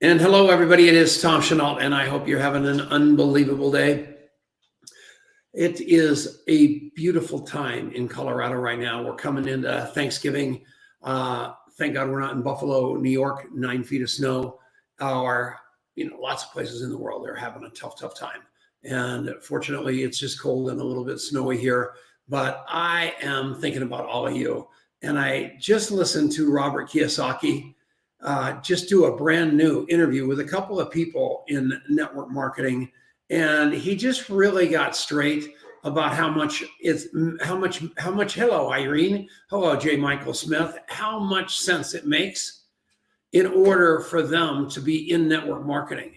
And hello, everybody. It is Tom Chenault, and I hope you're having an unbelievable day. It is a beautiful time in Colorado right now. We're coming into Thanksgiving. Thank God we're not in Buffalo, New York, 9 feet of snow. Or, lots of places in the world, they're having a tough time. And fortunately, it's just cold and a little bit snowy here. But I am thinking about all of you. And I just listened to Robert Kiyosaki just do a brand new interview with a couple of people in network marketing. And he just really got straight about how much, hello, Irene. Hello, J. Michael Smith, how much sense it makes in order for them to be in network marketing.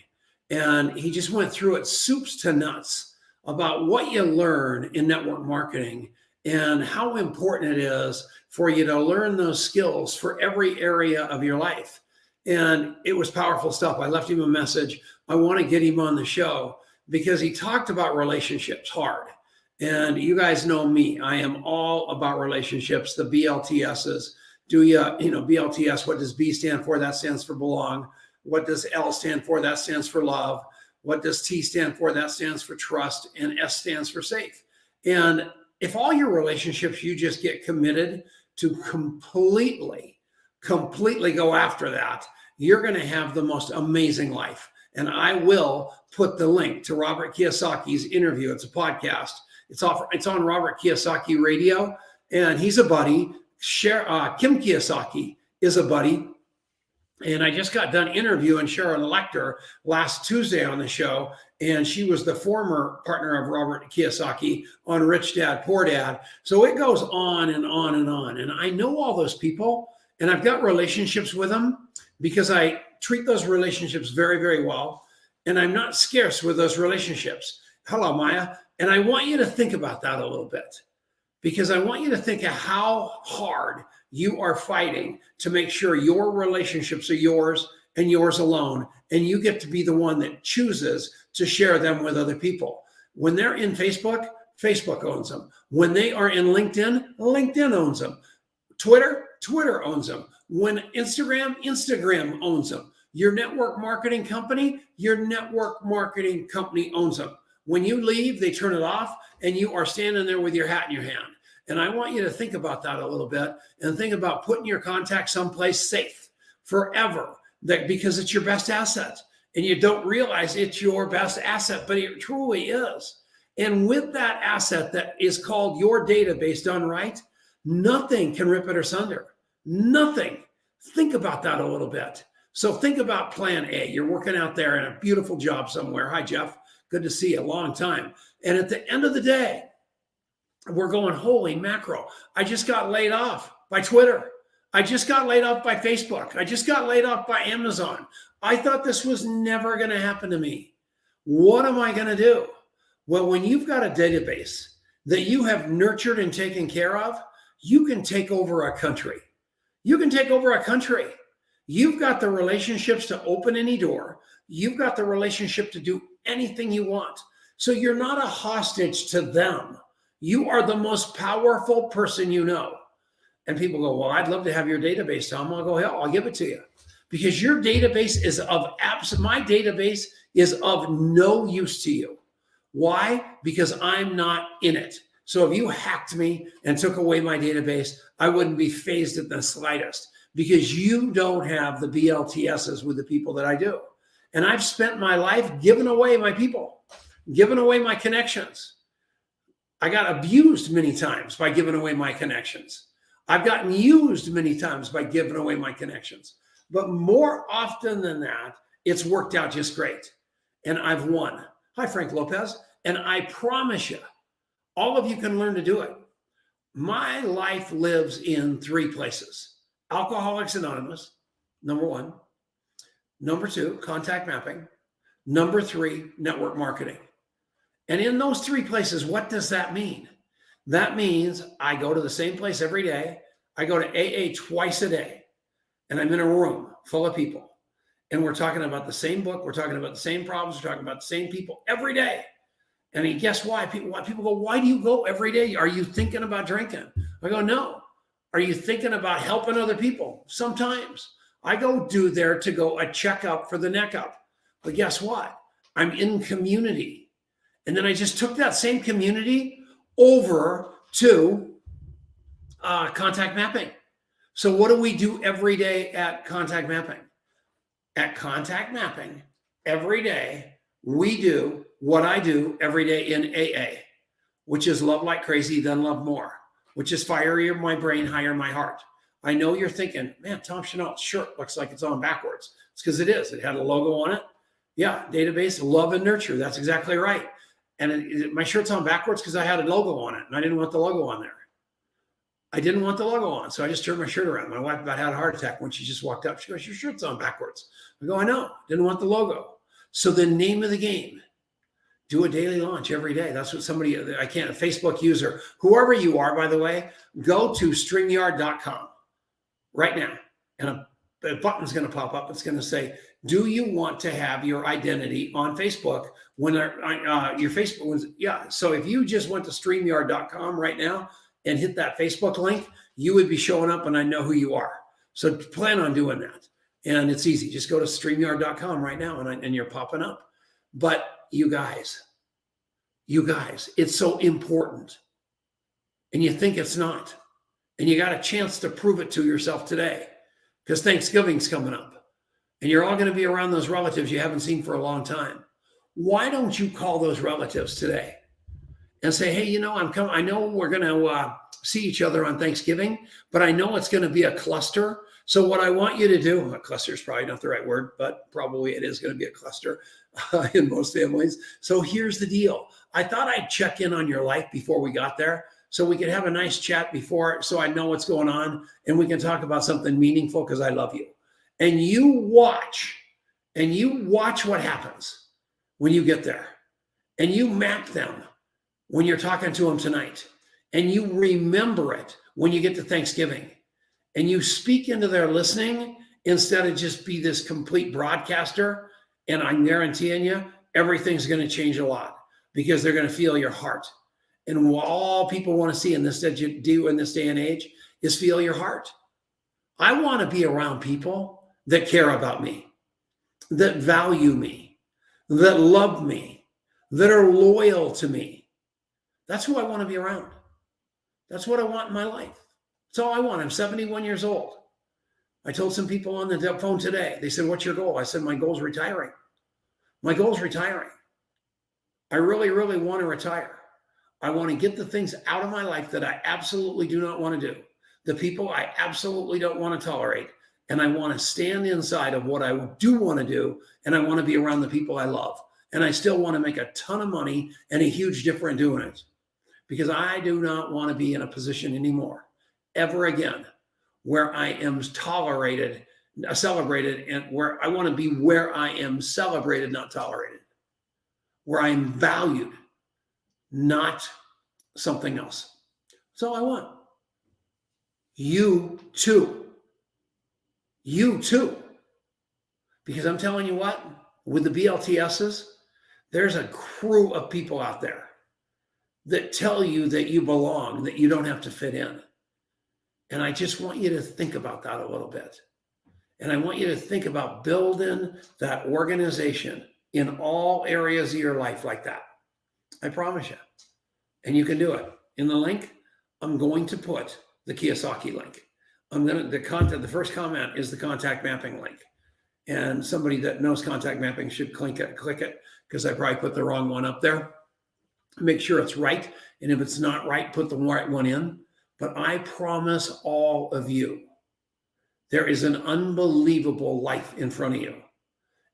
And he just went through it soups to nuts about what you learn in network marketing and how important it is for you to learn those skills for every area of your life. And it was powerful stuff. I left him a message. I want to get him on the show because he talked about relationships hard. And you guys know me. I am all about relationships, the BLTSs. BLTS, what does B stand for? That stands for belong. What does L stand for? That stands for love. What does T stand for? That stands for trust. And S stands for safe. And if all your relationships, you just get committed to completely go after that, you're going to have the most amazing life. And I will put the link to Robert Kiyosaki's interview. It's a podcast. It's on Robert Kiyosaki Radio, and he's a buddy. Kim Kiyosaki is a buddy. And I just got done interviewing Sharon Lecter last Tuesday on the show. And she was the former partner of Robert Kiyosaki on Rich Dad, Poor Dad. So it goes on and on and on. And I know all those people, and I've got relationships with them because I treat those relationships very, very well. And I'm not scarce with those relationships. Hello, Maya. And I want you to think about that a little bit, because I want you to think of how hard you are fighting to make sure your relationships are yours and yours alone. And you get to be the one that chooses to share them with other people. When they're in Facebook, Facebook owns them. When they are in LinkedIn, LinkedIn owns them. Twitter owns them. When Instagram owns them. Your network marketing company owns them. When you leave, they turn it off and you are standing there with your hat in your hand. And I want you to think about that a little bit and think about putting your contact someplace safe forever, because it's your best asset. And you don't realize it's your best asset, but it truly is. And with that asset that is called your database done right, nothing can rip it asunder. Nothing. Think about that a little bit. So think about plan A. You're working out there in a beautiful job somewhere. Hi, Jeff. Good to see you. Long time. And at the end of the day, we're going, holy mackerel. I just got laid off by Twitter. I just got laid off by Facebook. I just got laid off by Amazon. I thought this was never going to happen to me. What am I going to do? Well, when you've got a database that you have nurtured and taken care of, you can take over a country. You can take over a country. You've got the relationships to open any door. You've got the relationship to do anything you want. So you're not a hostage to them. You are the most powerful person you know. And people go, well, I'd love to have your database, Tom. I'll go, hell, I'll give it to you. Because your database is my database is of no use to you. Why? Because I'm not in it. So if you hacked me and took away my database, I wouldn't be fazed at the slightest, because you don't have the BLTSs with the people that I do. And I've spent my life giving away my people, giving away my connections. I got abused many times by giving away my connections. I've gotten used many times by giving away my connections. But more often than that, it's worked out just great. And I've won. Hi, Frank Lopez. And I promise you, all of you can learn to do it. My life lives in 3 places. Alcoholics Anonymous, number 1. Number 2, contact mapping. Number 3, network marketing. And in those 3 places, what does that mean? That means I go to the same place every day. I go to AA twice a day. And I'm in a room full of people. And we're talking about the same book. We're talking about the same problems. We're talking about the same people every day. And guess why? People go, why do you go every day? Are you thinking about drinking? I go, no. Are you thinking about helping other people? Sometimes. I go do there to go a checkup for the neck up. But guess what? I'm in community. And then I just took that same community over to contact mapping. So what do we do every day at contact mapping? At contact mapping, every day, we do what I do every day in AA, which is love like crazy, then love more, which is fire my brain, higher my heart. I know you're thinking, man, Tom Chenault's shirt looks like it's on backwards. It's because it is. It had a logo on it. Yeah, database, love and nurture. That's exactly right. And my shirt's on backwards because I had a logo on it, and I didn't want the logo on there. I didn't want the logo on, so I just turned my shirt around. My wife about had a heart attack when she just walked up. She goes, your shirt's on backwards. I go, I know. Didn't want the logo. So the name of the game, do a daily launch every day. That's what somebody, a Facebook user, whoever you are, by the way, go to StreamYard.com right now. And a button's going to pop up. It's going to say, do you want to have your identity on Facebook when your Facebook was, yeah. So if you just went to StreamYard.com right now and hit that Facebook link, you would be showing up and I know who you are. So plan on doing that. And it's easy. Just go to StreamYard.com right now and you're popping up. But you guys, it's so important. And you think it's not. And you got a chance to prove it to yourself today because Thanksgiving's coming up. And you're all going to be around those relatives you haven't seen for a long time. Why don't you call those relatives today and say, hey, I'm coming. I know we're going to see each other on Thanksgiving, but I know it's going to be a cluster. So what I want you to do, a cluster is probably not the right word, but probably it is going to be a cluster in most families. So here's the deal. I thought I'd check in on your life before we got there so we could have a nice chat before, so I know what's going on and we can talk about something meaningful because I love you. And you watch what happens when you get there, and you map them when you're talking to them tonight, and you remember it when you get to Thanksgiving, and you speak into their listening instead of just be this complete broadcaster. And I'm guaranteeing you, everything's going to change a lot because they're going to feel your heart. And what all people want to see in this that you do in this day and age is feel your heart. I want to be around people that care about me, that value me, that love me, that are loyal to me. That's who I want to be around. That's what I want in my life. That's all I want. I'm 71 years old. I told some people on the phone today, they said, what's your goal? I said, my goal is retiring. My goal is retiring. I really, really want to retire. I want to get the things out of my life that I absolutely do not want to do, the people I absolutely don't want to tolerate. And I want to stand inside of what I do want to do. And I want to be around the people I love. And I still want to make a ton of money and a huge difference doing it. Because I do not want to be in a position anymore, ever again, where I am celebrated, and where I want to be where I am celebrated, not tolerated. Where I'm valued, not something else. That's all I want. You too. You too. Because I'm telling you what, with the BLTSs, there's a crew of people out there that tell you that you belong, that you don't have to fit in. And I just want you to think about that a little bit. And I want you to think about building that organization in all areas of your life like that. I promise you. And you can do it. In the link, I'm going to put the Kiyosaki link. The first comment is the contact mapping link. And somebody that knows contact mapping should click it because I probably put the wrong one up there. Make sure it's right. And if it's not right, put the right one in. But I promise all of you, there is an unbelievable life in front of you.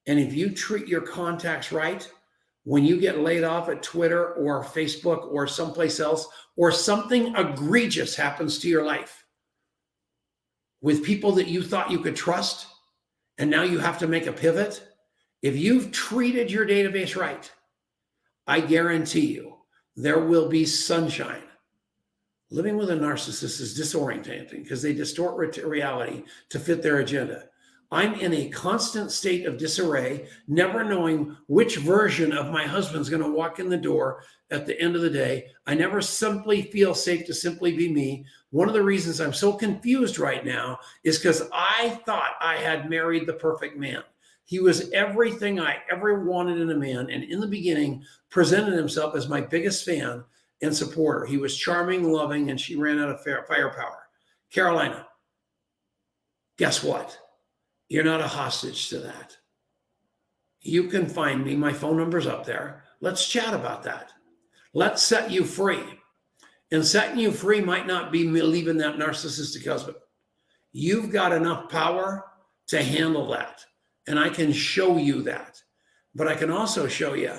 And if you treat your contacts right, when you get laid off at Twitter or Facebook or someplace else, or something egregious happens to your life with people that you thought you could trust, and now you have to make a pivot, if you've treated your database right, I guarantee you there will be sunshine. Living with a narcissist is disorienting because they distort reality to fit their agenda. I'm in a constant state of disarray, never knowing which version of my husband's going to walk in the door at the end of the day. I never simply feel safe to simply be me. One of the reasons I'm so confused right now is because I thought I had married the perfect man. He was everything I ever wanted in a man, and in the beginning presented himself as my biggest fan and supporter. He was charming, loving, and she ran out of firepower. Carolina, guess what? You're not a hostage to that. You can find me. My phone number's up there. Let's chat about that. Let's set you free. And setting you free might not be leaving that narcissistic husband. You've got enough power to handle that. And I can show you that. But I can also show you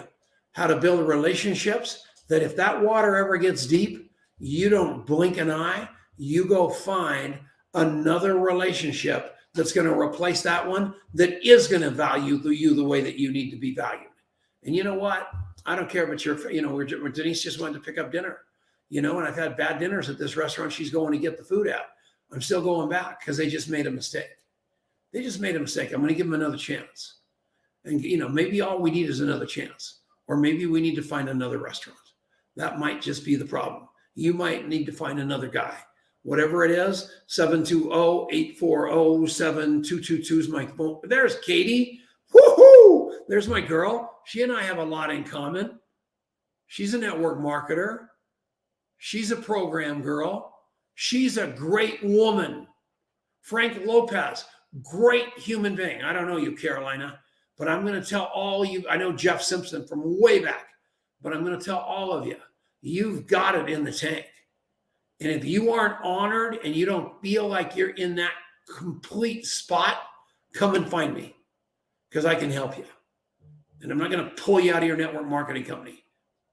how to build relationships that if that water ever gets deep, you don't blink an eye. You go find another relationship that's going to replace that one that is going to value you the way that you need to be valued. And you know what? I don't care, but Denise just went to pick up dinner, and I've had bad dinners at this restaurant she's going to get the food at. I'm still going back because they just made a mistake. I'm going to give them another chance. And, maybe all we need is another chance. Or maybe we need to find another restaurant. That might just be the problem. You might need to find another guy. Whatever it is, 720-840-7222 is my phone. There's Katie. Woohoo! There's my girl. She and I have a lot in common. She's a network marketer. She's a program girl. She's a great woman. Frank Lopez, great human being. I don't know you, Carolina, but I'm going to tell all you. I know Jeff Simpson from way back, but I'm going to tell all of you, you've got it in the tank. And if you aren't honored and you don't feel like you're in that complete spot, come and find me because I can help you. And I'm not going to pull you out of your network marketing company.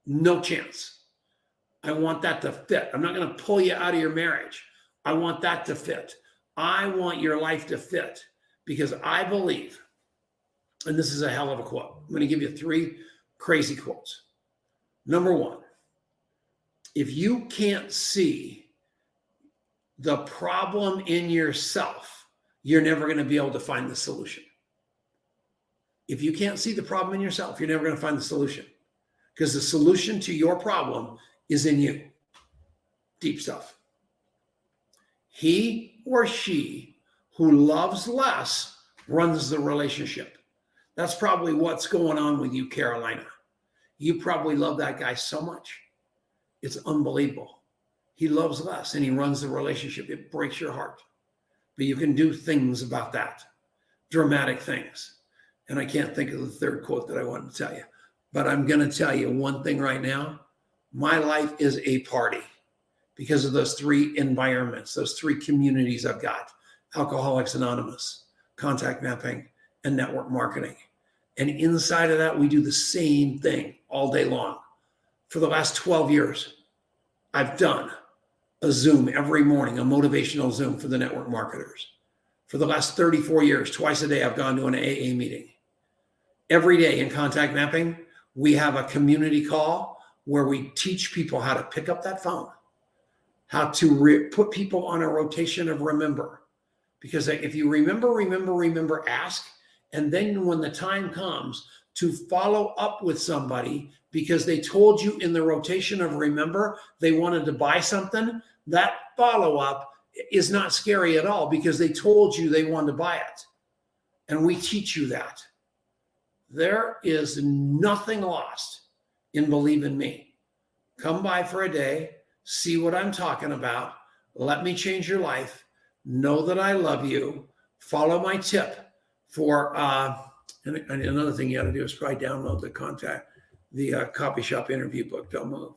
No chance. I want that to fit. I'm not going to pull you out of your marriage. I want that to fit. I want your life to fit because I believe, and this is a hell of a quote. I'm going to give you 3 crazy quotes. Number 1, if you can't see the problem in yourself, you're never going to be able to find the solution. If you can't see the problem in yourself, you're never going to find the solution because the solution to your problem is in you. Deep stuff. He or she who loves less runs the relationship. That's probably what's going on with you, Carolina. You probably love that guy so much. It's unbelievable. He loves less and he runs the relationship. It breaks your heart. But you can do things about that. Dramatic things. And I can't think of the 3rd quote that I wanted to tell you. But I'm going to tell you one thing right now. My life is a party because of those 3 environments, those 3 communities I've got. Alcoholics Anonymous, contact mapping, and network marketing. And inside of that, we do the same thing all day long. For the last 12 years, I've done a Zoom every morning, a motivational Zoom for the network marketers. For the last 34 years, twice a day, I've gone to an AA meeting. Every day in contact mapping, we have a community call where we teach people how to pick up that phone, how to put people on a rotation of remember. Because if you remember, ask, and then when the time comes to follow up with somebody because they told you in the rotation of remember they wanted to buy something, that follow-up is not scary at all because they told you they wanted to buy it. And we teach you that. There is nothing lost in Believe in Me. Come by for a day, see what I'm talking about. Let me change your life. Know that I love you. Follow my tip for, and another thing you got to do is probably download the Copy Shop interview book. Don't move.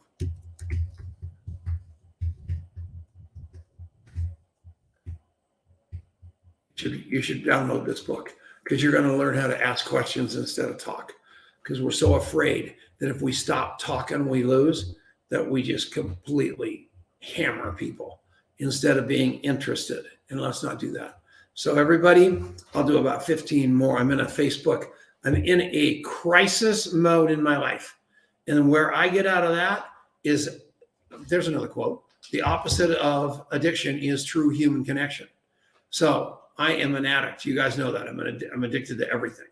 You should download this book because you're going to learn how to ask questions instead of talk. Because we're so afraid that if we stop talking, we lose, that we just completely hammer people instead of being interested. And let's not do that. So everybody, I'll do about 15 more. I'm in a Facebook. I'm in a crisis mode in my life. And where I get out of that is, there's another quote. The opposite of addiction is true human connection. So I am an addict. You guys know that. I'm addicted to everything.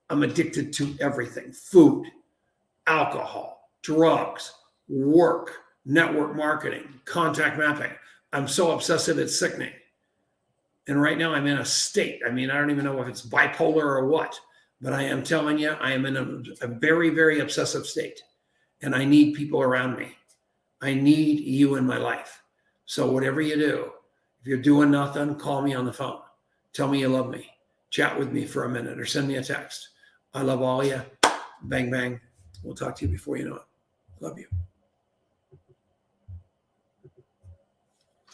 I'm addicted to everything. Food, alcohol, drugs, work, network marketing, contact mapping. I'm so obsessive, it's sickening. And right now I'm in a state. I mean, I don't even know if it's bipolar or what, but I am telling you, I am in a very, very obsessive state. And I need people around me. I need you in my life. So whatever you do, if you're doing nothing, call me on the phone. Tell me you love me. Chat with me for a minute or send me a text. I love all of you. Bang, bang. We'll talk to you before you know it. Love you.